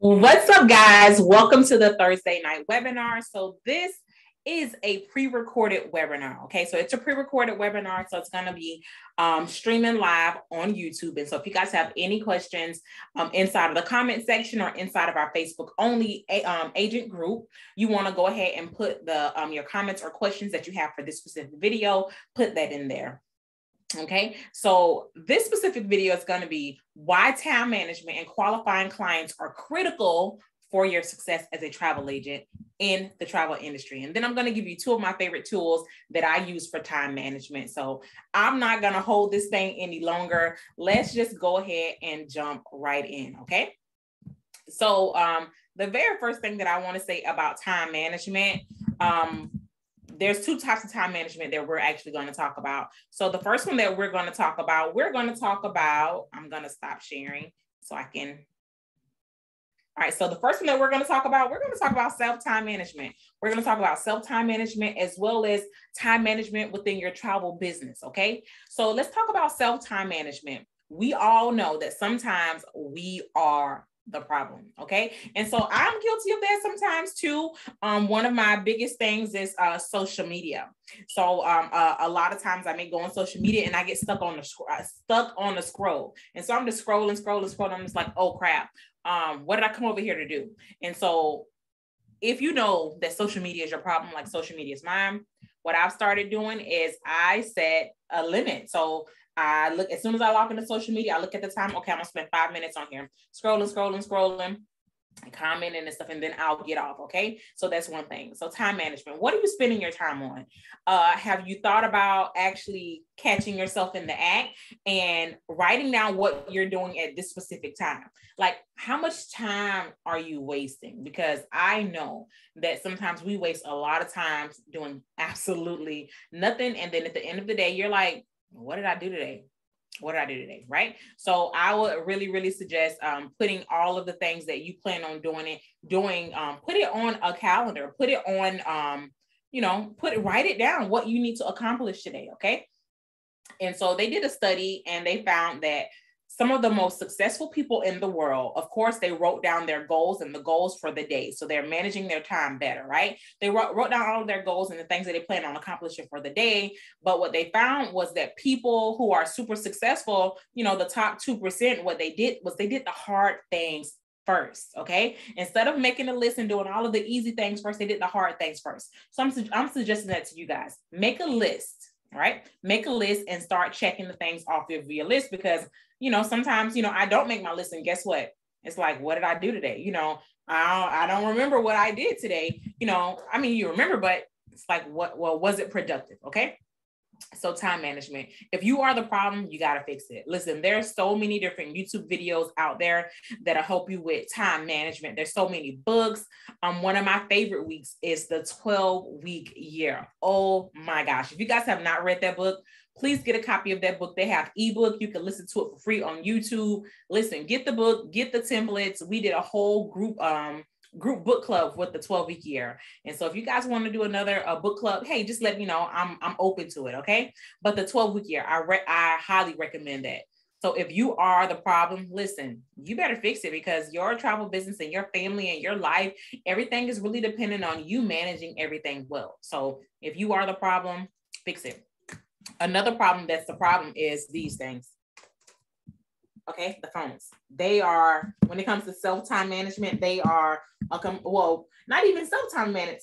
What's up, guys? Welcome to the Thursday night webinar. So this is a pre-recorded webinar. Okay, so it's a pre-recorded webinar, so it's going to be streaming live on YouTube. And so if you guys have any questions inside of the comment section or inside of our Facebook only agent group, you want to go ahead and put the your comments or questions that you have for this specific video, put that in there. Okay, so this specific video is going to be why time management and qualifying clients are critical for your success as a travel agent in the travel industry. And then I'm going to give you two of my favorite tools that I use for time management. So I'm not going to hold this thing any longer. Let's just go ahead and jump right in. Okay, so the very first thing that I want to say about time management, there's two types of time management that we're actually going to talk about. So the first one that we're going to talk about, I'm going to stop sharing so I can. All right, so the first one that we're going to talk about self-time management. We're going to talk about self-time management as well as time management within your travel business, okay? So let's talk about self-time management. We all know that sometimes we are the problem, okay? And so I'm guilty of that sometimes too. One of my biggest things is social media. So a lot of times I may go on social media and I get stuck on the scroll. And so I'm just scrolling. I'm just like, oh crap, what did I come over here to do? And so if you know that social media is your problem, like social media is mine, what I've started doing is I set a limit. So I look, as soon as I log into social media, I look at the time. Okay, I'm gonna spend 5 minutes on here, scrolling, commenting and stuff, and then I'll get off. Okay, so that's one thing. So time management. What are you spending your time on? Have you thought about actually catching yourself in the act and writing down what you're doing at this specific time? Like, how much time are you wasting? Because I know that sometimes we waste a lot of time doing absolutely nothing, and then at the end of the day, you're like, what did I do today? Right? So I would really suggest putting all of the things that you plan on doing, put it on a calendar, put it on, write it down what you need to accomplish today, okay? And so they did a study and they found that some of the most successful people in the world, of course, they wrote down their goals and the goals for the day. So they're managing their time better, right? They wrote down all of their goals and the things that they plan on accomplishing for the day. But what they found was that people who are super successful, the top 2%, what they did was they did the hard things first, okay? Instead of making a list and doing all of the easy things first, they did the hard things first. So I'm suggesting that to you guys. Make a list. Right? Make a list and start checking the things off of your list because, sometimes, I don't make my list and guess what? It's like, what did I do today? I don't remember what I did today. You remember, but it's like, was it productive? Okay. So time management. If you are the problem, you got to fix it. Listen, there's so many different YouTube videos out there that'll help you with time management. There's so many books. One of my favorite weeks is the 12-week year. Oh my gosh. If you guys have not read that book, please get a copy of that book. They have ebook. You can listen to it for free on YouTube. Listen, get the book, get the templates. We did a whole group book club with the 12-week year. And so if you guys want to do another book club, hey, just let me know. I'm open to it. Okay. But the 12-week year, I highly recommend that. So if you are the problem, listen, you better fix it because your travel business and your family and your life, everything is really dependent on you managing everything well. So if you are the problem, fix it. Another problem that's the problem is these things. Okay, the phones. They are, when it comes to self-time management, they are, not even self-time management,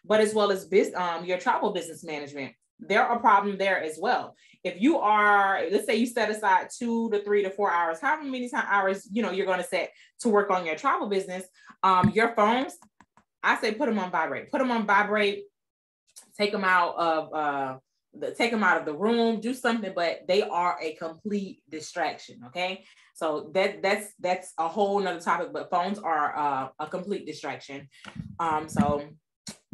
but as well as your travel business management. They're a problem there as well. If you are, let's say you set aside 2 to 3 to 4 hours, however many hours, you're going to set to work on your travel business, your phones, I say put them on vibrate, take them out of, the room, do something, but they are a complete distraction. Okay. So that's a whole nother topic, but phones are a complete distraction. So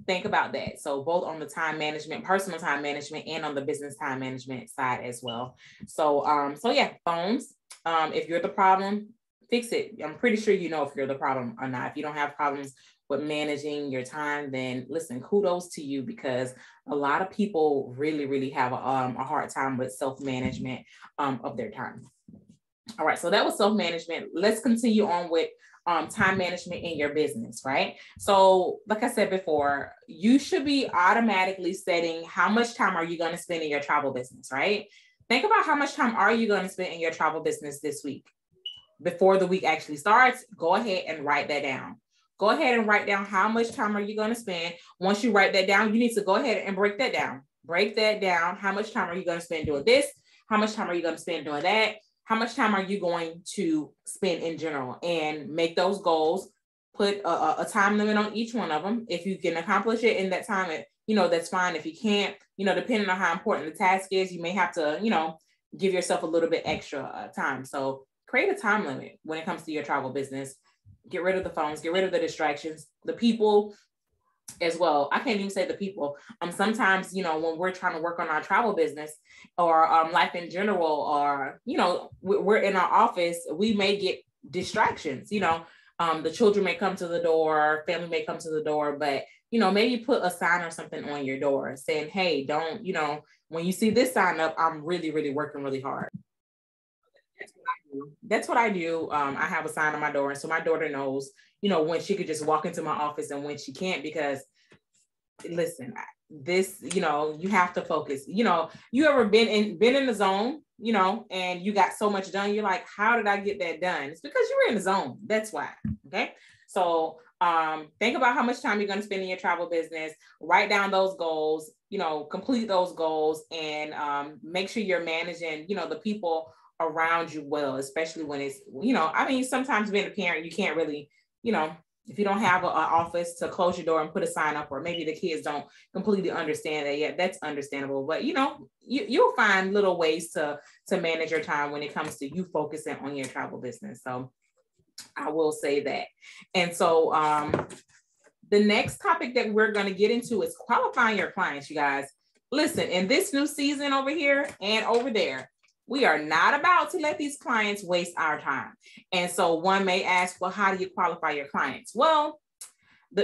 think about that. So both on the time management, personal time management, and on the business time management side as well. So yeah, phones, if you're the problem, fix it. I'm pretty sure if you're the problem or not. If you don't have problems with managing your time, then listen, kudos to you because a lot of people really have a hard time with self-management of their time. All right, so that was self-management. Let's continue on with time management in your business, right? So like I said before, you should be automatically setting how much time are you going to spend in your travel business, right? Think about how much time are you going to spend in your travel business this week. Before the week actually starts, go ahead and write that down. Go ahead and write down how much time are you going to spend. Once you write that down, you need to go ahead and break that down. Break that down. How much time are you going to spend doing this? How much time are you going to spend doing that? How much time are you going to spend in general? And make those goals. Put a time limit on each one of them. If you can accomplish it in that time, that's fine. If you can't, depending on how important the task is, you may have to, give yourself a little bit extra time. So create a time limit when it comes to your travel business. Get rid of the phones, get rid of the distractions, the people as well. I can't even say the people. Sometimes, when we're trying to work on our travel business or life in general, or, we're in our office, we may get distractions, the children may come to the door, family may come to the door, but, maybe put a sign or something on your door saying, hey, don't, when you see this sign up, I'm really, really working really hard. That's what I do. I have a sign on my door. And so my daughter knows, when she could just walk into my office and when she can't, because listen, this, you have to focus. You ever been in the zone, and you got so much done. You're like, how did I get that done? It's because you were in the zone. That's why. Okay. So think about how much time you're going to spend in your travel business, write down those goals, complete those goals, and make sure you're managing, the people around you well, especially when it's, sometimes being a parent, you can't really, if you don't have an office to close your door and put a sign up, or maybe the kids don't completely understand that yet, that's understandable. But, you'll find little ways to manage your time when it comes to you focusing on your travel business. So I will say that. And so the next topic that we're going to get into is qualifying your clients, you guys. Listen, in this new season over here and over there, we are not about to let these clients waste our time. And so one may ask, well, how do you qualify your clients? Well,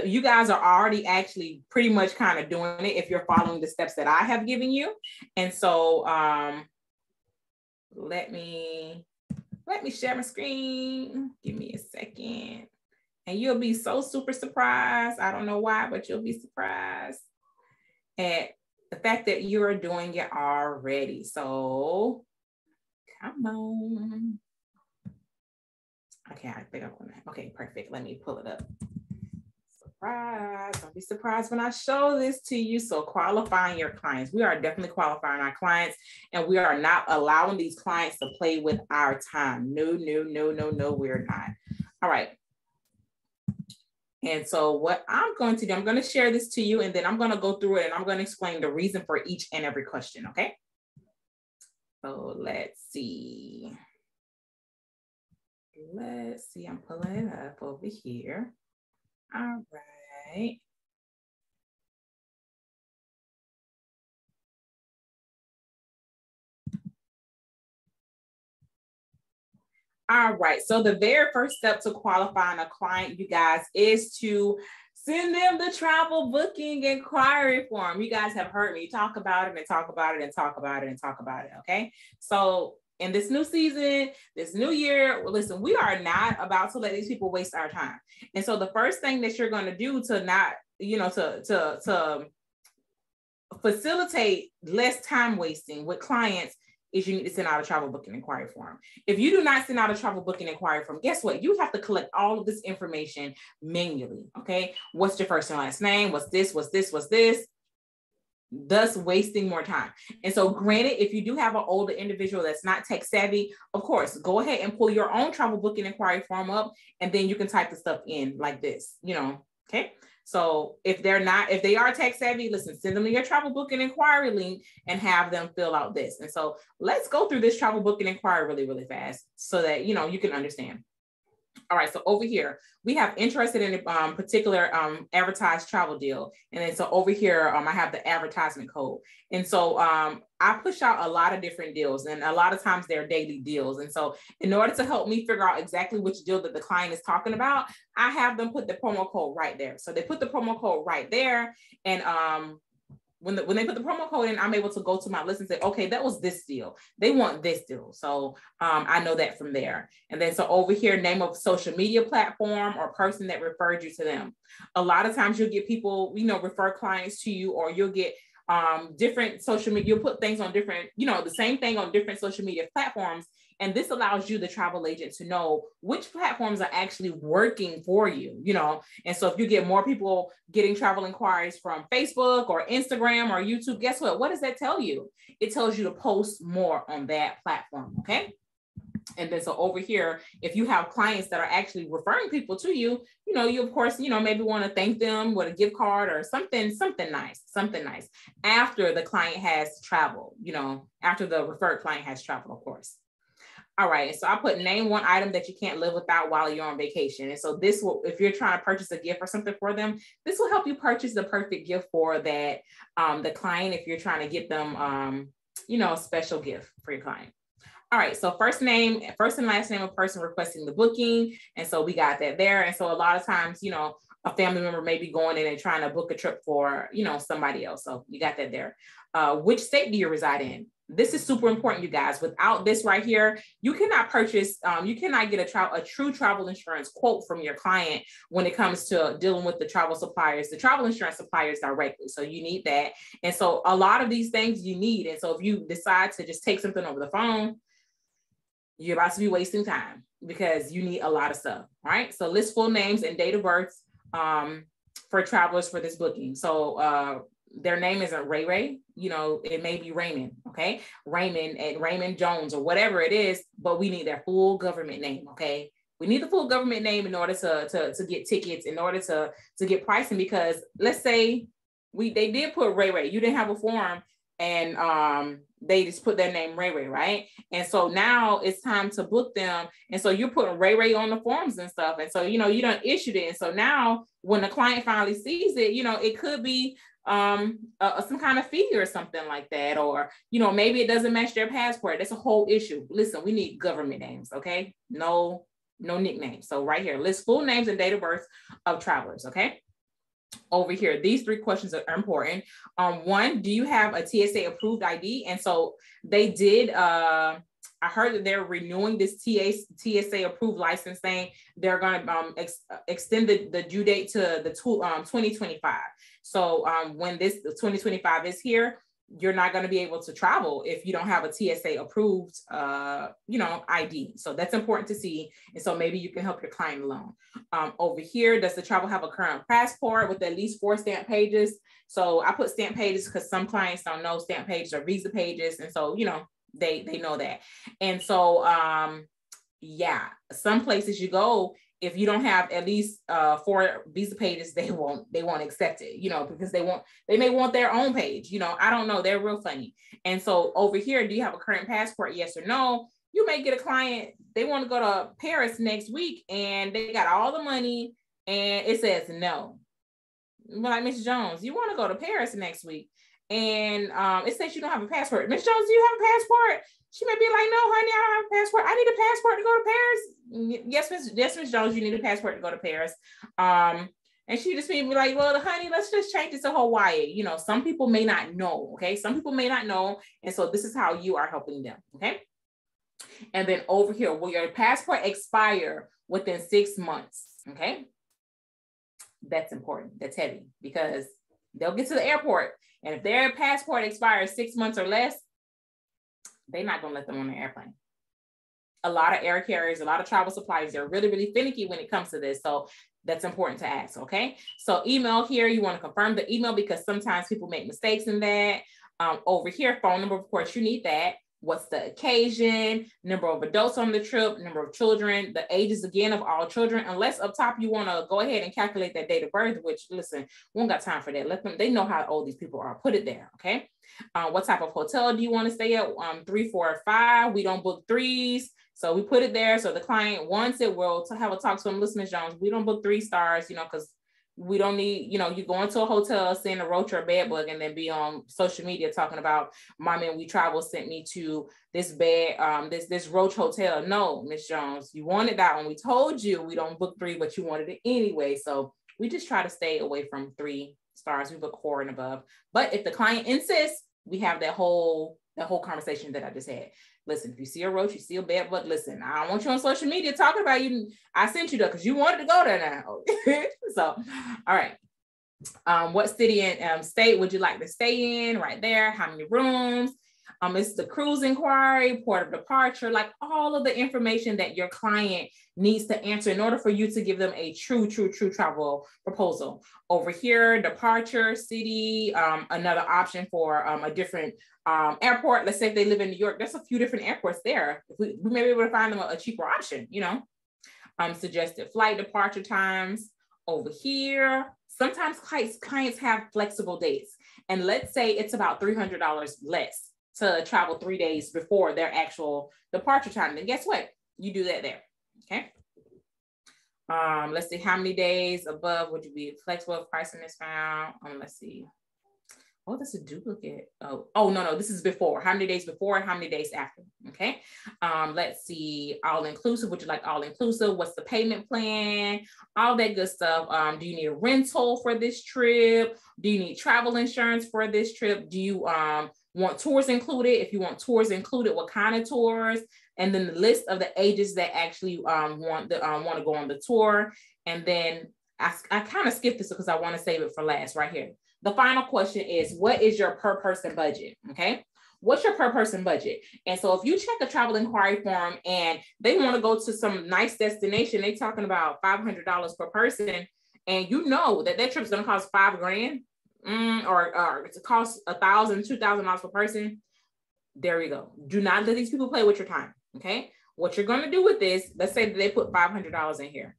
you guys are already actually pretty much kind of doing it if you're following the steps that I have given you. And so let me share my screen. Give me a second. And you'll be so super surprised. I don't know why, but you'll be surprised at the fact that you're doing it already. So come on. Okay, I think I'm gonna, okay, perfect. Let me pull it up. Surprise, don't be surprised when I show this to you. So qualifying your clients. We are definitely qualifying our clients, and we are not allowing these clients to play with our time. No, we're not. All right. And so what I'm going to do, I'm going to share this to you, and then I'm going to go through it and I'm going to explain the reason for each and every question, okay? So let's see. I'm pulling it up over here. All right. All right. So the very first step to qualifying a client, you guys, is to send them the travel booking inquiry form. You guys have heard me talk about it and talk about it and talk about it and talk about it. Okay. So in this new season, this new year, listen, we are not about to let these people waste our time. And so the first thing that you're going to do to not, to facilitate less time wasting with clients is you need to send out a travel booking inquiry form. If you do not send out a travel booking inquiry form, guess what? You have to collect all of this information manually, okay? What's your first and last name? What's this? Thus wasting more time. And so granted, if you do have an older individual that's not tech savvy, of course, go ahead and pull your own travel booking inquiry form up, and then you can type the stuff in like this, okay? So if they are tech savvy, listen, send them your travel booking inquiry link and have them fill out this. And so let's go through this travel booking inquiry really, really fast so that, you can understand. All right, so over here, we have interested in a particular advertised travel deal. And then so over here, I have the advertisement code. And so I push out a lot of different deals, and a lot of times they're daily deals. And so in order to help me figure out exactly which deal that the client is talking about, I have them put the promo code right there. So they put the promo code right there. And when they put the promo code in, I'm able to go to my list and say, okay, that was this deal. They want this deal. So I know that from there. And then so over here, name of social media platform or person that referred you to them. A lot of times you'll get people, refer clients to you, or you'll get different social media, you'll put things on different, the same thing on different social media platforms. And this allows you, the travel agent, to know which platforms are actually working for you, And so if you get more people getting travel inquiries from Facebook or Instagram or YouTube, guess what? What does that tell you? It tells you to post more on that platform, okay? And then so over here, if you have clients that are actually referring people to you, you of course, maybe want to thank them with a gift card or something nice after the client has traveled, after the referred client has traveled, of course. All right, so I put name one item that you can't live without while you're on vacation. And so this will, if you're trying to purchase a gift or something for them, this will help you purchase the perfect gift for that, the client, if you're trying to get them, a special gift for your client. All right, so first and last name of person requesting the booking. And so we got that there. And so a lot of times, a family member may be going in and trying to book a trip for, somebody else. So you got that there. Which state do you reside in? This is super important, you guys. Without this right here, you cannot purchase, you cannot get a true travel insurance quote from your client when it comes to dealing with the travel insurance suppliers directly. So you need that. And so a lot of these things you need. And so if you decide to just take something over the phone, you're about to be wasting time because you need a lot of stuff. All right. So list full names and date of birth for travelers for this booking. So their name isn't Ray, it may be Raymond, okay? Raymond Jones or whatever it is, but we need their full government name, okay? We need the full government name in order to get tickets, in order to get pricing, because let's say they did put Ray. You didn't have a form and they just put their name Ray, right? And so now it's time to book them. And so you're putting Ray on the forms and stuff. And so, you done issued it. And so now when the client finally sees it, it could be some kind of fee or something like that, or maybe it doesn't match their passport. That's a whole issue. Listen, we need government names, okay? No nicknames. So right here, list full names and date of birth of travelers, okay? Over here, these 3 questions are important. One, do you have a TSA approved ID? And so they did. I heard that they're renewing this TSA approved license thing. They're going to extend the due date to the 2025. So when the 2025 is here, you're not going to be able to travel if you don't have a TSA approved, ID. So that's important to see. And so maybe you can help your client along. Over here, does the travel have a current passport with at least 4 stamp pages? So I put stamp pages because some clients don't know stamp pages or visa pages. And so, they know that. And so, some places you go, if you don't have at least 4 visa pages, they won't accept it, because they may want their own page, I don't know. They're real funny. And so over here, do you have a current passport? Yes or no? You may get a client, they want to go to Paris next week and they got all the money and it says no. Like, Miss Jones, you want to go to Paris next week and it says you don't have a passport. Miss Jones, do you have a passport? She may be like, no, honey, I don't have a passport. I need a passport to go to Paris. Yes, Miss Jones, you need a passport to go to Paris. And she just may be like, well, honey, let's just change it to Hawaii. Some people may not know, okay? Some people may not know. And so this is how you are helping them, okay? And then over here, will your passport expire within 6 months, okay? That's important. That's heavy because they'll get to the airport. And if their passport expires 6 months or less, they're not going to let them on the airplane. A lot of air carriers, a lot of travel suppliers, they're really, really finicky when it comes to this. So that's important to ask, okay? So email here, you want to confirm the email because sometimes people make mistakes in that. Over here, phone number, of course, you need that. What's the occasion, number of adults on the trip, number of children, the ages, again, of all children, unless up top you want to go ahead and calculate that date of birth, which, listen, we don't got time for that. Let them, they know how old these people are. Put it there, okay? What type of hotel do you want to stay at? 3, 4, or 5. We don't book 3s. So we put it there. So the client wants it. We'll have a talk to them. Listen, Ms. Jones, we don't book 3 stars, because we don't need, you go into a hotel, seeing a roach or a bed bug, and then be on social media talking about Mommy and We Travel sent me to this bed, this roach hotel. No, Ms. Jones, you wanted that one. We told you we don't book 3, but you wanted it anyway. So we just try to stay away from 3 stars, we put 4 and above. But if the client insists, we have that whole conversation that I just had. Listen, if you see a roach, you see a bed bug, listen, I don't want you on social media talking about you. I sent you there because you wanted to go there now. So, all right. What city and state would you like to stay in? Right there. How many rooms? It's the cruise inquiry, port of departure, like all of the information that your client needs to answer in order for you to give them a true travel proposal. Over here, departure, city, another option for a different airport. Let's say if they live in New York, there's a few different airports there. We may be able to find them a cheaper option, you know. Suggested flight departure times. Over here, sometimes clients have flexible dates. And let's say it's about $300 less to travel 3 days before their actual departure time. Then guess what? You do that there, okay? Let's see, how many days above would you be flexible if pricing is found? Let's see. Oh, that's a duplicate. Oh, no, this is before. How many days before and how many days after, okay? Let's see, all-inclusive. Would you like all-inclusive? What's the payment plan? All that good stuff. Do you need a rental for this trip? Do you need travel insurance for this trip? Do you want tours included? If you want tours included, what kind of tours? And then the list of the ages that actually want to go on the tour. And then I kind of skipped this because I want to save it for last right here. The final question is, what is your per person budget? Okay. What's your per person budget? And so if you check a travel inquiry form and they want to go to some nice destination, they're talking about $500 per person. And you know that trip's going to cost $5,000 or it costs $1,000, $2,000 per person. There you go. Do not let these people play with your time. Okay. What you're going to do with this, let's say that they put $500 in here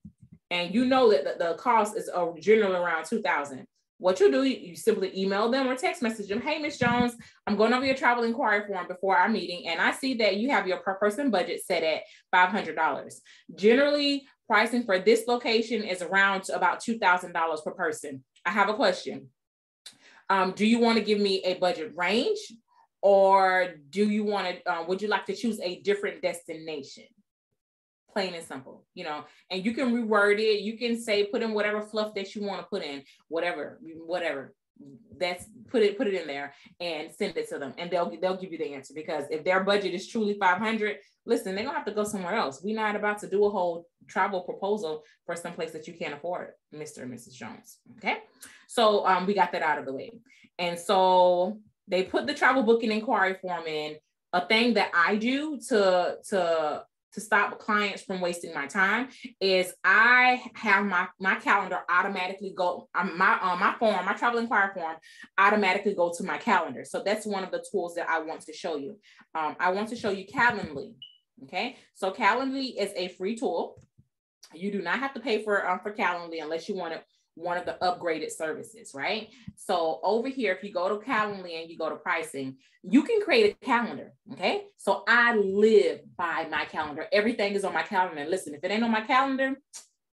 and you know that the cost is generally around $2,000. What you do, you simply email them or text message them. Hey, Ms. Jones, I'm going over your travel inquiry form before our meeting, and I see that you have your per person budget set at $500. Generally, pricing for this location is around about $2,000 per person. I have a question. Do you want to give me a budget range, or do you want to? Would you like to choose a different destination? Plain and simple, you know, and you can reword it. You can say, put in whatever fluff that you want to put in, whatever, that's put it in there and send it to them. And they'll give you the answer, because if their budget is truly 500, listen, they're gonna have to go somewhere else. We're not about to do a whole travel proposal for some place that you can't afford, Mr. and Mrs. Jones. Okay. So we got that out of the way. And so they put the travel booking inquiry form in. A thing that I do to stop clients from wasting my time is I have my calendar automatically go, my travel inquiry form automatically go to my calendar. So that's one of the tools that I want to show you. I want to show you Calendly. Okay. So Calendly is a free tool. You do not have to pay for Calendly unless you want one of the upgraded services, right? So over here, if you go to Calendly and you go to pricing, you can create a calendar, okay? So I live by my calendar. Everything is on my calendar. And listen, if it ain't on my calendar,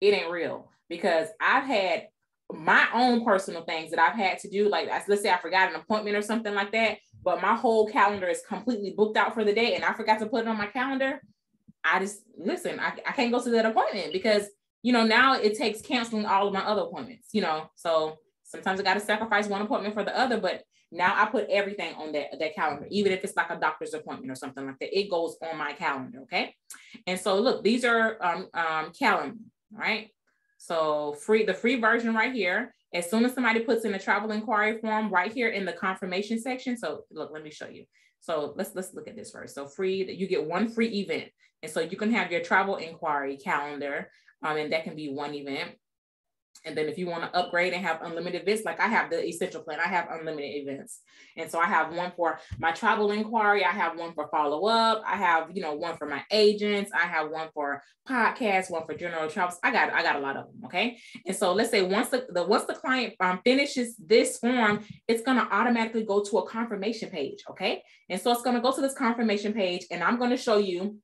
it ain't real, because I've had my own personal things that I've had to do. Like, let's say I forgot an appointment or something like that, but my whole calendar is completely booked out for the day and I forgot to put it on my calendar. I can't go to that appointment because, you know, now it takes canceling all of my other appointments, you know, so sometimes I got to sacrifice one appointment for the other, but now I put everything on that calendar, even if it's like a doctor's appointment or something like that, it goes on my calendar. Okay. And so look, these are Calendly, right? So the free version right here, as soon as somebody puts in a travel inquiry form right here in the confirmation section. So look, let me show you. So let's look at this first. So free, you get one free event. And so you can have your travel inquiry calendar. And that can be one event. And then if you want to upgrade and have unlimited events, like I have the essential plan, I have unlimited events. And so I have one for my travel inquiry. I have one for follow up. I have, you know, one for my agents. I have one for podcasts, one for general travels. I got a lot of them. Okay. And so let's say once the client finishes this form, it's going to automatically go to a confirmation page. Okay. And so it's going to go to this confirmation page, and I'm going to show you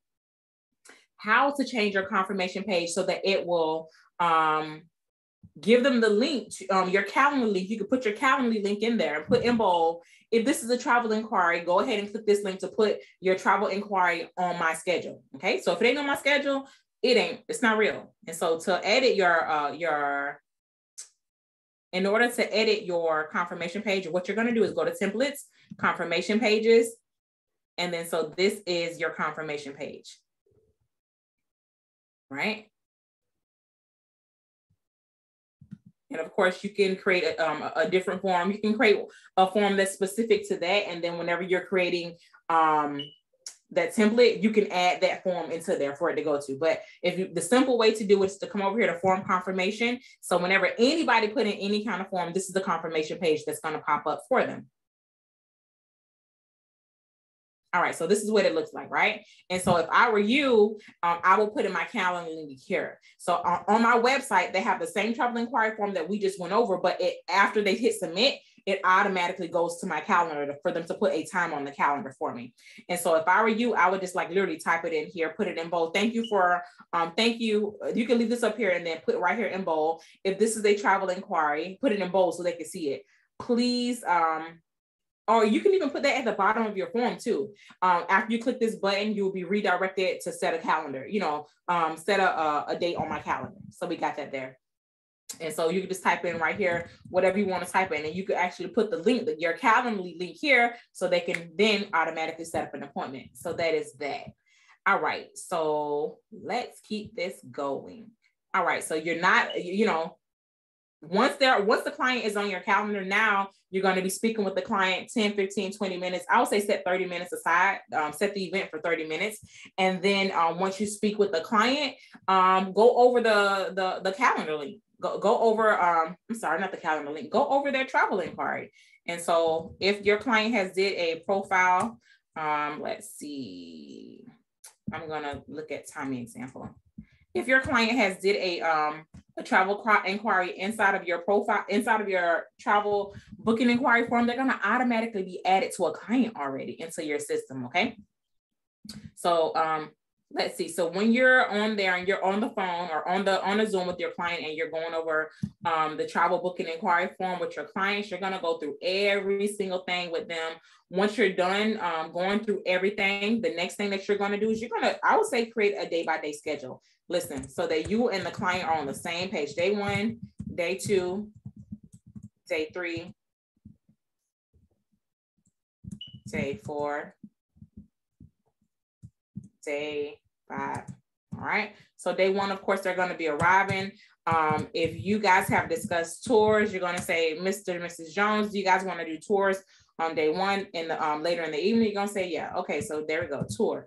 how to change your confirmation page so that it will give them the link to your Calendly link. You can put your Calendly link in there and put in bold. If this is a travel inquiry, go ahead and click this link to put your travel inquiry on my schedule. Okay. So if it ain't on my schedule, it's not real. And so to edit your in order to edit your confirmation page, what you're going to do is go to templates, confirmation pages. And then, so this is your confirmation page, right? And of course, you can create a different form. You can create a form that's specific to that. And then whenever you're creating that template, you can add that form into there for it to go to. But the simple way to do it is to come over here to form confirmation. So whenever anybody put in any kind of form, this is the confirmation page that's going to pop up for them. All right, so this is what it looks like, right? And so if I were you, I will put in my calendar link here. So on my website, they have the same travel inquiry form that we just went over, but after they hit submit, it automatically goes to my calendar for them to put a time on the calendar for me. And so if I were you, I would just like literally type it in here, put it in bold. Thank you for, thank you. You can leave this up here and then put it right here in bold. If this is a travel inquiry, put it in bold so they can see it. Please, or you can even put that at the bottom of your form too. After you click this button, you'll be redirected to set a calendar, set a date on my calendar. So we got that there. And so you can just type in right here, whatever you want to type in, and you can actually put the link, your calendar link here, so they can then automatically set up an appointment. So that is that. All right, so let's keep this going. All right, so you're not, once the client is on your calendar, now you're going to be speaking with the client 10, 15, 20 minutes. I would say set 30 minutes aside, set the event for 30 minutes. And then once you speak with the client, go over the calendar link. Go over, I'm sorry, not the calendar link, go over their travel inquiry. And so if your client has did a profile, let's see, I'm gonna look at Tommy example. If your client has did a travel inquiry inside of your profile, inside of your travel booking inquiry form, they're gonna automatically be added to a client already into your system, okay? So let's see. So when you're on there and you're on the phone or on a Zoom with your client and you're going over the travel booking inquiry form with your clients, you're going to go through every single thing with them. Once you're done going through everything, the next thing that you're going to do is I would say, create a day-by-day schedule. Listen, so that you and the client are on the same page. Day 1, day 2, day 3, day 4, day 5. All right. So day 1, of course, they're going to be arriving. If you guys have discussed tours, you're going to say, Mr. and Mrs. Jones, do you guys want to do tours on day 1 in the later in the evening? You're going to say, yeah. Okay. So there we go. Tour.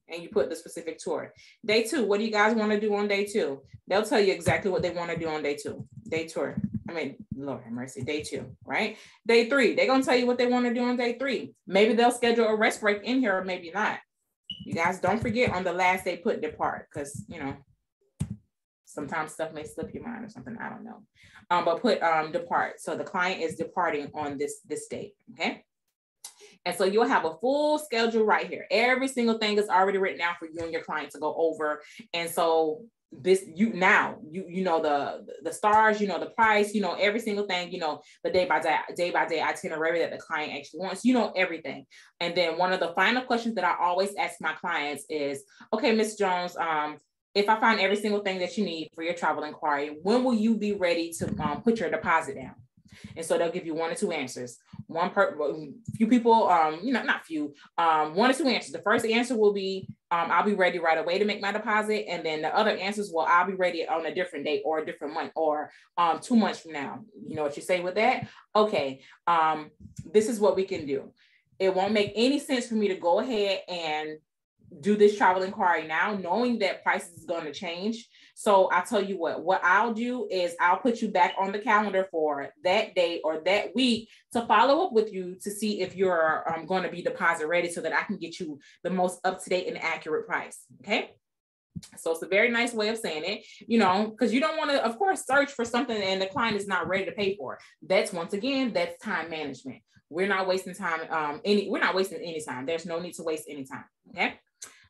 And you put the specific tour. Day 2, what do you guys want to do on day 2? They'll tell you exactly what they want to do on day 2. Day tour. Lord have mercy, day 2, right? Day 3, they're going to tell you what they want to do on day 3. Maybe they'll schedule a rest break in here or maybe not. You guys don't forget on the last day, put depart, because, sometimes stuff may slip your mind or something. I don't know. But put depart. So the client is departing on this date, okay? And so you'll have a full schedule right here. Every single thing is already written down for you and your client to go over. And so this, you know the stars, the price, every single thing, the day by day itinerary that the client actually wants, everything. And then one of the final questions that I always ask my clients is, okay, Ms. Jones, if I find every single thing that you need for your travel inquiry, when will you be ready to put your deposit down? And so they'll give you 1 or 2 answers. Few people, not few, 1 or 2 answers. The first answer will be, I'll be ready right away to make my deposit. And then the other answers will, I'll be ready on a different date or a different month or 2 months from now. You know what you say with that? Okay, this is what we can do. It won't make any sense for me to go ahead and do this travel inquiry now, knowing that prices is going to change. So I'll tell you what I'll do is I'll put you back on the calendar for that day or that week to follow up with you to see if you're going to be deposit ready so that I can get you the most up-to-date and accurate price. Okay. So it's a very nice way of saying it, because you don't want to, of course, search for something and the client is not ready to pay for. That's time management. We're not wasting time. We're not wasting any time. There's no need to waste any time. Okay.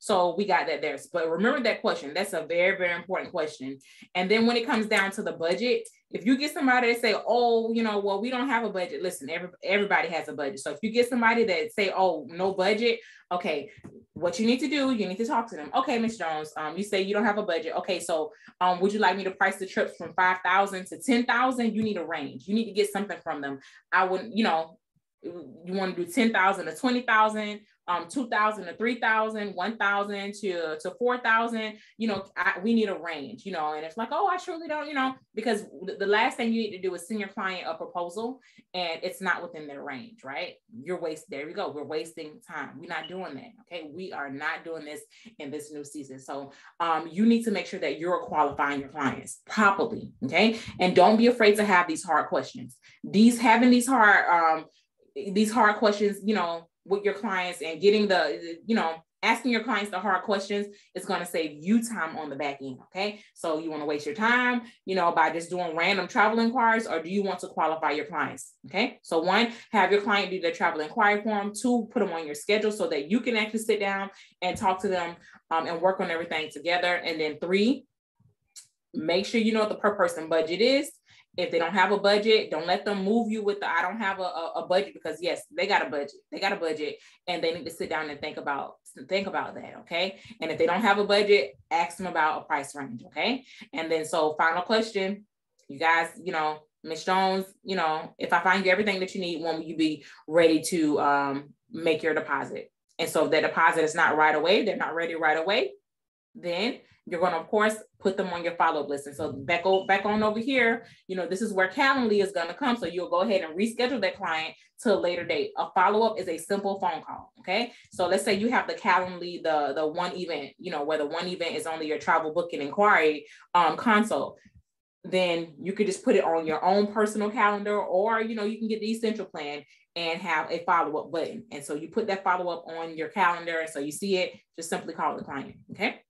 So we got that there. But remember that question. That's a very, very important question. And then when it comes down to the budget, if you get somebody that say, oh, you know, well, we don't have a budget. Listen, everybody has a budget. So if you get somebody that say, oh, no budget, okay, what you need to do, you need to talk to them. Okay, Ms. Jones, you say you don't have a budget. Okay, so would you like me to price the trips from 5,000 to 10,000? You need a range. You need to get something from them. I wouldn't, you know, you want to do 10,000 to 20,000, 2,000 to 3,000, 1,000 to 4,000, you know, we need a range, you know, and it's like, oh, I surely don't, you know, because the last thing you need to do is send your client a proposal and it's not within their range, right? There we go. We're wasting time. We're not doing that. Okay. We are not doing this in this new season. So you need to make sure that you're qualifying your clients properly. Okay. And don't be afraid to have these hard questions. Having these hard questions, you know, with your clients and getting asking your clients the hard questions is going to save you time on the back end. Okay. So you want to waste your time, you know, by just doing random travel inquiries, or do you want to qualify your clients? Okay. So 1, have your client do their travel inquiry form. 2, put them on your schedule so that you can actually sit down and talk to them and work on everything together. And then 3, make sure you know what the per person budget is. If they don't have a budget, don't let them move you with I don't have a budget, because yes, they got a budget. They got a budget and they need to sit down and think about that. Okay. And if they don't have a budget, ask them about a price range. Okay. And then, so final question, you guys, you know, Ms. Jones, you know, if I find you everything that you need, when will you be ready to make your deposit? And so if the deposit is not right away, they're not ready right away, then you're going to, of course, put them on your follow-up list. And so back on over here, you know, this is where Calendly is going to come. So you'll go ahead and reschedule that client to a later date. A follow-up is a simple phone call. Okay. So let's say you have the Calendly, the one event, you know, where the one event is only your travel booking inquiry consult. Then you could just put it on your own personal calendar, or, you know, you can get the Essential Plan and have a follow-up button. And so you put that follow-up on your calendar. And so you see it, just simply call the client. Okay.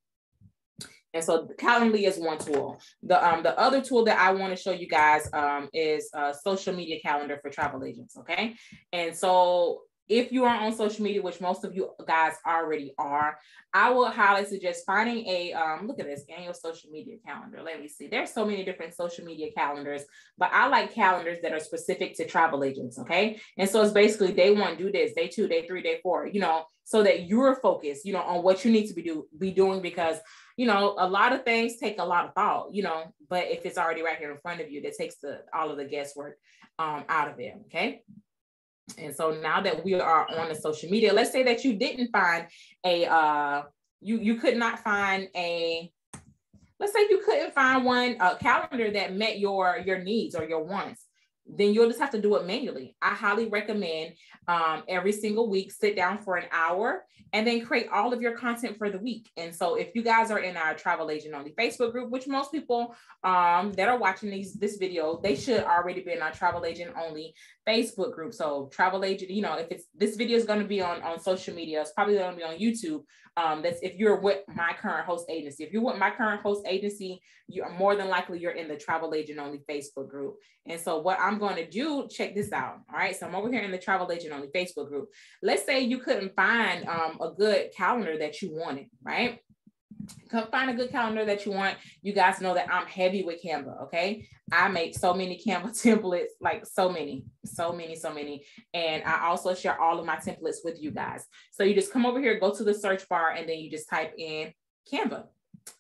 And so Calendly is one tool. The other tool that I want to show you guys is a social media calendar for travel agents. Okay. And so if you are on social media, which most of you guys already are, I will highly suggest finding a, look at this, annual social media calendar. Let me see. There's so many different social media calendars, but I like calendars that are specific to travel agents. Okay. And so it's basically day 1, do this, day 2, day 3, day 4, you know, so that you're focused, you know, on what you need to be doing, because, you know, a lot of things take a lot of thought, you know, but if it's already right here in front of you, that takes all of the guesswork out of it. Okay. And so now that we are on the social media, let's say that you didn't find you could not find let's say you couldn't find a calendar that met your needs or your wants. Then you'll just have to do it manually. I highly recommend every single week, sit down for an hour and then create all of your content for the week. And so if you guys are in our Travel Agent Only Facebook group, which most people that are watching this video, they should already be in our Travel Agent Only Facebook group. So Travel Agent, you know, if this video is going to be on social media, it's probably going to be on YouTube. That's if you're with My Current Host Agency. If you're with My Current Host Agency, you are more than likely you're in the Travel Agent Only Facebook group. And so what I'm going to do, check this out. All right. So I'm over here in the Travel Agent Only Facebook group. Let's say you couldn't find a good calendar that you wanted, right? Come find a good calendar that you want. You guys know that I'm heavy with Canva. Okay. I make so many Canva templates, like so many. And I also share all of my templates with you guys. So you just come over here, go to the search bar, and then you just type in Canva.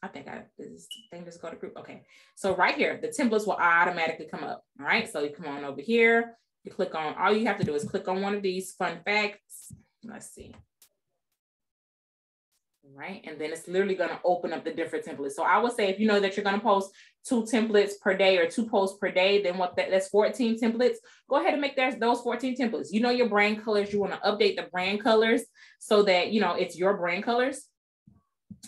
I think this thing just go to group. Okay. So right here, the templates will automatically come up. All right. So you come on over here, you click on, all you have to do is click on one of these fun facts. Let's see. Right. And then it's literally going to open up the different templates. So I would say, if you know that you're going to post 2 templates per day or 2 posts per day, then that's 14 templates. Go ahead and make those 14 templates. You know your brand colors. You want to update the brand colors so that, you know, it's your brand colors,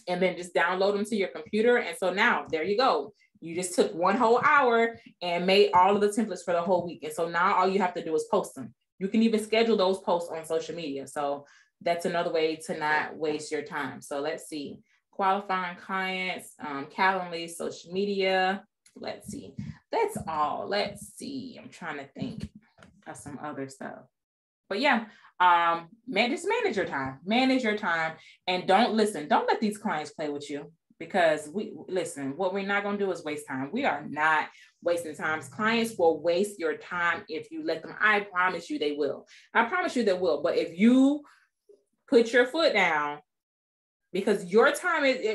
and then just download them to your computer. And so now there you go. You just took 1 whole hour and made all of the templates for the whole week. And so now all you have to do is post them. You can even schedule those posts on social media. So that's another way to not waste your time. So let's see, qualifying clients, Calendly, social media. Let's see, that's all. Let's see, I'm trying to think of some other stuff. But yeah, just manage your time, and don't let these clients play with you, because what we're not going to do is waste time. We are not wasting time. Clients will waste your time if you let them. I promise you they will. But if you put your foot down, because your time is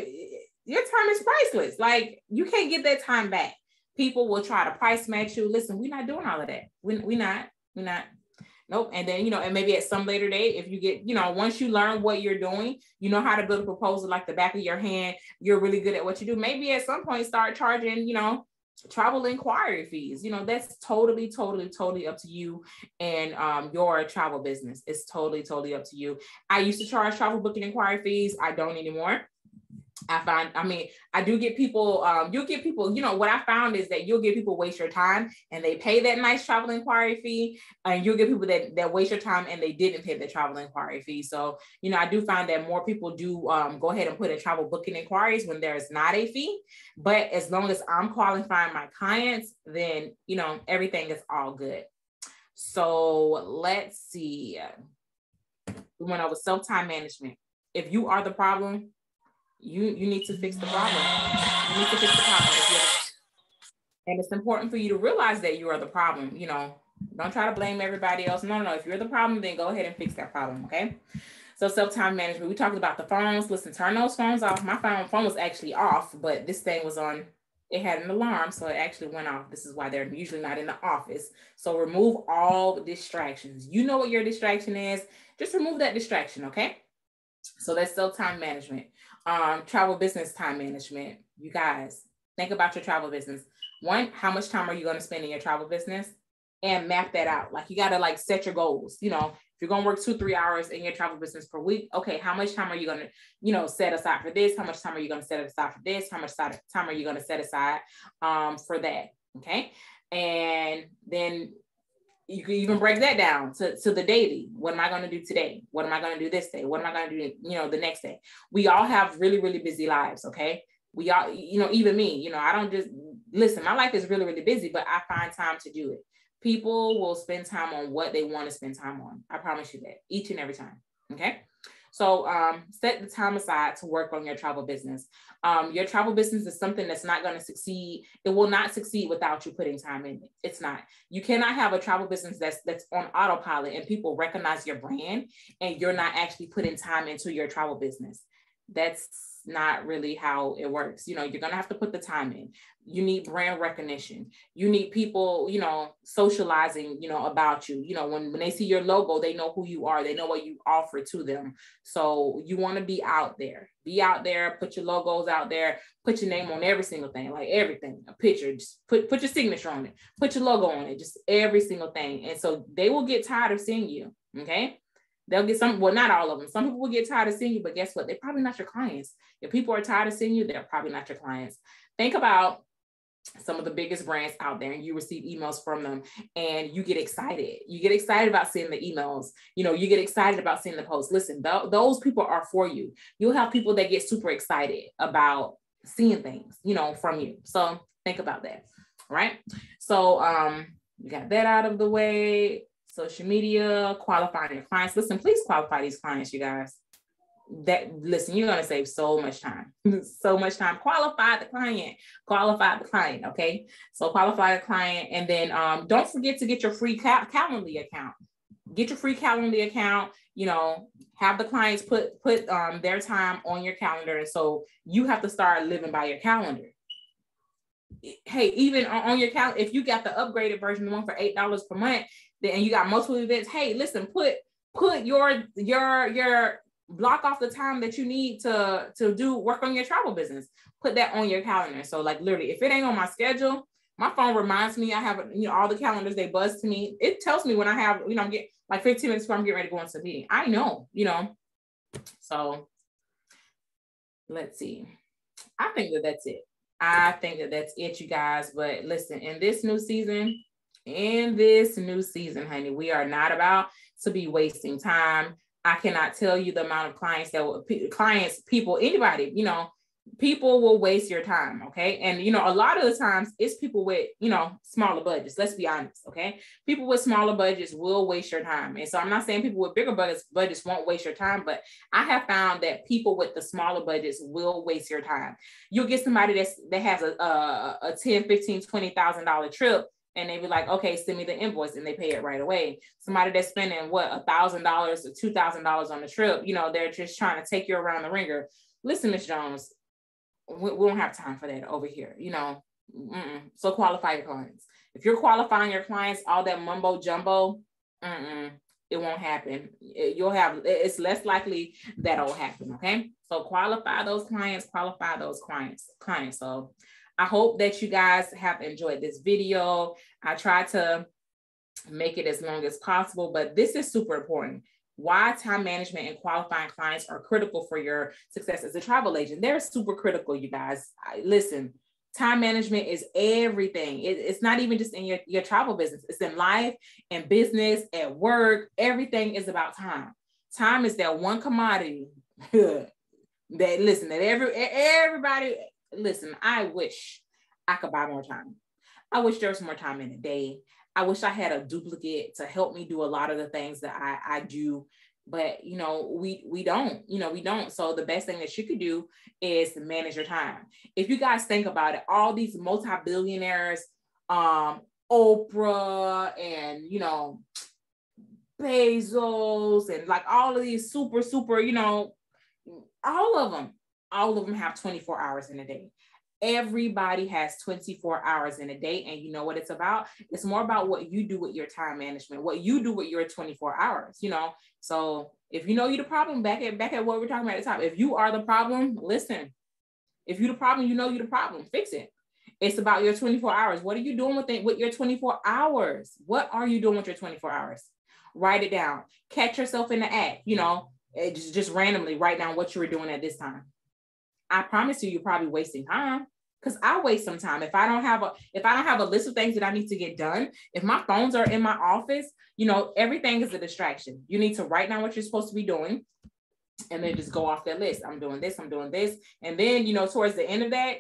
priceless. Like, you can't get that time back. People will try to price match you. Listen, we're not doing all of that. We're not. Nope. And then, and maybe at some later date, if you get, once you learn what you're doing, you know how to build a proposal like the back of your hand, you're really good at what you do. Maybe at some point start charging, travel inquiry fees. That's totally up to you and your travel business. It's totally up to you. I used to charge travel booking inquiry fees. I don't anymore. I do get people, you'll get people, what I found is that you'll get people waste your time and they pay that nice travel inquiry fee, and you'll get people that waste your time and they didn't pay the travel inquiry fee. So, I do find that more people do go ahead and put in travel booking inquiries when there is not a fee. But as long as I'm qualifying my clients, then, everything is all good. So let's see. We went over self-time management. If you are the problem, you need to fix the problem. You need to fix the problem. And it's important for you to realize that you are the problem. Don't try to blame everybody else. No. If you're the problem, then go ahead and fix that problem. Okay. So self-time management, we talked about the phones. Listen, turn those phones off. My phone was actually off, but this thing was on. It had an alarm, so it actually went off. This is why they're usually not in the office. So remove all distractions. You know what your distraction is. Just remove that distraction. Okay. So that's self-time management. Travel business time management. You guys, think about your travel business. One, how much time are you going to spend in your travel business? And map that out. Like, you got to set your goals. If you're going to work 2-3 hours in your travel business per week, okay, how much time are you going to, set aside for this? How much time are you going to set aside for this? How much time are you going to set aside for that? Okay. And then you can even break that down to the daily. What am I going to do today? What am I going to do this day? What am I going to do, the next day? We all have really, really busy lives. Okay. We all, even me, I don't just listen. My life is really, really busy, but I find time to do it. People will spend time on what they want to spend time on. I promise you that, each and every time. Okay. So set the time aside to work on your travel business. Your travel business is something that's not going to succeed. It will not succeed without you putting time in it. It's not. You cannot have a travel business that's on autopilot and people recognize your brand and you're not actually putting time into your travel business. That's not really how it works. You're going to have to put the time in. You need brand recognition. You need people, socializing, about you. When they see your logo, they know who you are. They know what you offer to them. So you want to be out there. Be out there, put your logos out there, put your name on every single thing, like everything, a picture, just put your signature on it, put your logo on it, just every single thing. And so they will get tired of seeing you. Okay. They'll get not all of them. Some people will get tired of seeing you, but guess what? They're probably not your clients. If people are tired of seeing you, they're probably not your clients. Think about some of the biggest brands out there and you receive emails from them and you get excited. You get excited about seeing the emails. You get excited about seeing the posts. Listen, those people are for you. You'll have people that get super excited about seeing things, from you. So think about that. All right. So we got that out of the way. Social media, qualifying your clients. Listen, please qualify these clients, you guys. Listen, you're going to save so much time. So much time. Qualify the client. Okay. So qualify the client. And then don't forget to get your free Calendly account. Get your free Calendly account, have the clients put their time on your calendar. And so you have to start living by your calendar. Hey, even on your calendar, if you got the upgraded version, the one for $8 per month, and you got multiple events, hey, listen, put your block off the time that you need to do work on your travel business. Put that on your calendar. So like literally, if it ain't on my schedule, my phone reminds me. I have all the calendars, they buzz to me. It tells me when I have, I'm getting like 15 minutes before I'm getting ready to go into the meeting. I know, So let's see. I think that's it. That's it, you guys. But listen, in this new season, honey, we are not about to be wasting time. I cannot tell you the amount of clients, people, anybody, people will waste your time. Okay. And, you know, a lot of the times it's people with, you know, smaller budgets. Let's be honest. Okay. People with smaller budgets will waste your time. And so I'm not saying people with bigger budgets won't waste your time, but I have found that people with the smaller budgets will waste your time. You'll get somebody that has a 10, 15, $20,000 trip, and they be like, okay, send me the invoice, and they pay it right away. Somebody that's spending what, $1,000 or $2,000 on the trip, you know, they're just trying to take you around the ringer. Listen, Ms. Jones, we don't have time for that over here, you know. So qualify your clients. If you're qualifying your clients, all that mumbo jumbo, it won't happen. It's less likely that'll happen. Okay. So qualify those clients. So I hope that you guys have enjoyed this video. I try to make it as long as possible, but this is super important. Why time management and qualifying clients are critical for your success as a travel agent. They're super critical, you guys. Listen, time management is everything. It's not even just in your travel business. It's in life and business, at work. Everything is about time. Time is that one commodity that everybody, listen, I wish I could buy more time. I wish there was more time in a day. I wish I had a duplicate to help me do a lot of the things that I do, but you know, we don't. So the best thing that you could do is to manage your time. If you guys think about it, all these multi-billionaires, Oprah and, you know, Bezos and like all of these super, you know, all of them have 24 hours in a day. Everybody has 24 hours in a day. And you know what it's about? It's more about what you do with your time management, what you do with your 24 hours, you know? So if you know you're the problem, back at what we're talking about at the top, if you are the problem, listen, if you're the problem, you know you're the problem, fix it. It's about your 24 hours. What are you doing with your 24 hours? What are you doing with your 24 hours? Write it down. Catch yourself in the act, you know, just randomly write down what you were doing at this time. I promise you're probably wasting time, because I waste some time. If I don't have a list of things that I need to get done, if my phones are in my office, you know, everything is a distraction. You need to write down what you're supposed to be doing and then just go off that list. I'm doing this. And then, you know, towards the end of that,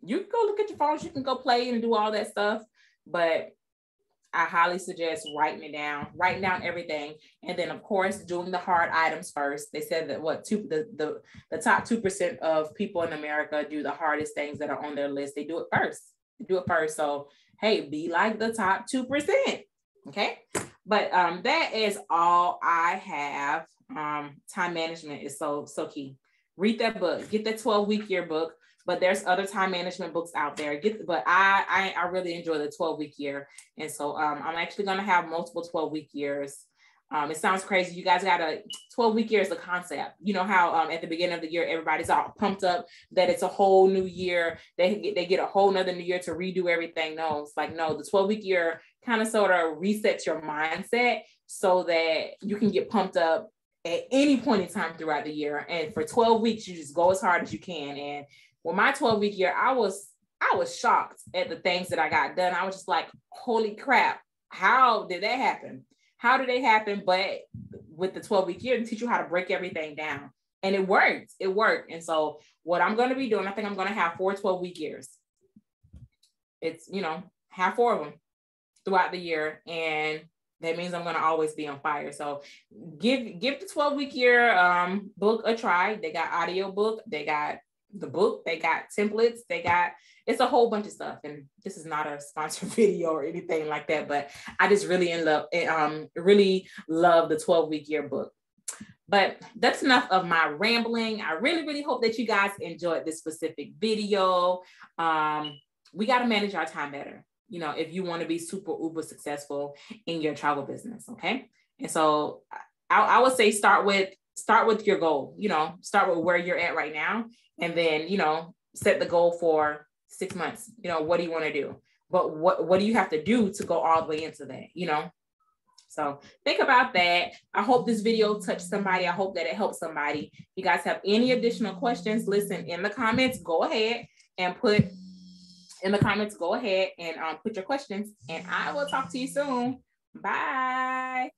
you can go look at your phones, you can go play and do all that stuff. But I highly suggest writing down everything. And then of course, doing the hard items first. They said that the top 2% of people in America do the hardest things that are on their list. They do it first. So, hey, be like the top 2%. Okay. But that is all I have. Time management is so key. Read that book, get that 12-week year book. But there's other time management books out there. But I really enjoy the 12-week year. And so I'm actually going to have multiple 12-week years. It sounds crazy. You guys got a 12-week year is a concept. You know how at the beginning of the year, everybody's all pumped up that it's a whole new year. They get a whole nother new year to redo everything. No, it's like, no, the 12-week year kind of sort of resets your mindset so that you can get pumped up at any point in time throughout the year. And for 12 weeks, you just go as hard as you can. And well, my 12-week year, I was shocked at the things that I got done. I was just like, holy crap, how did that happen? How did they happen? But with the 12-week year, to teach you how to break everything down. And it worked. And so what I'm going to be doing, I think I'm going to have 4 12-week years. It's, you know, have 4 of them throughout the year. And that means I'm going to always be on fire. So give the 12-week year book a try. They got audio book. They got the book, they got templates, it's a whole bunch of stuff. And this is not a sponsored video or anything like that, but I just really love the 12-week year book. But that's enough of my rambling. I really hope that you guys enjoyed this specific video. We got to manage our time better, you know, if you want to be super uber successful in your travel business. Okay. And so I would say start with your goal, you know, start with where you're at right now. And then, you know, set the goal for 6 months. You know, what do you want to do? But what do you have to do to go all the way into that, you know? So think about that. I hope this video touched somebody. I hope that it helped somebody. If you guys have any additional questions, listen, in the comments, go ahead and put your questions, and I will talk to you soon. Bye.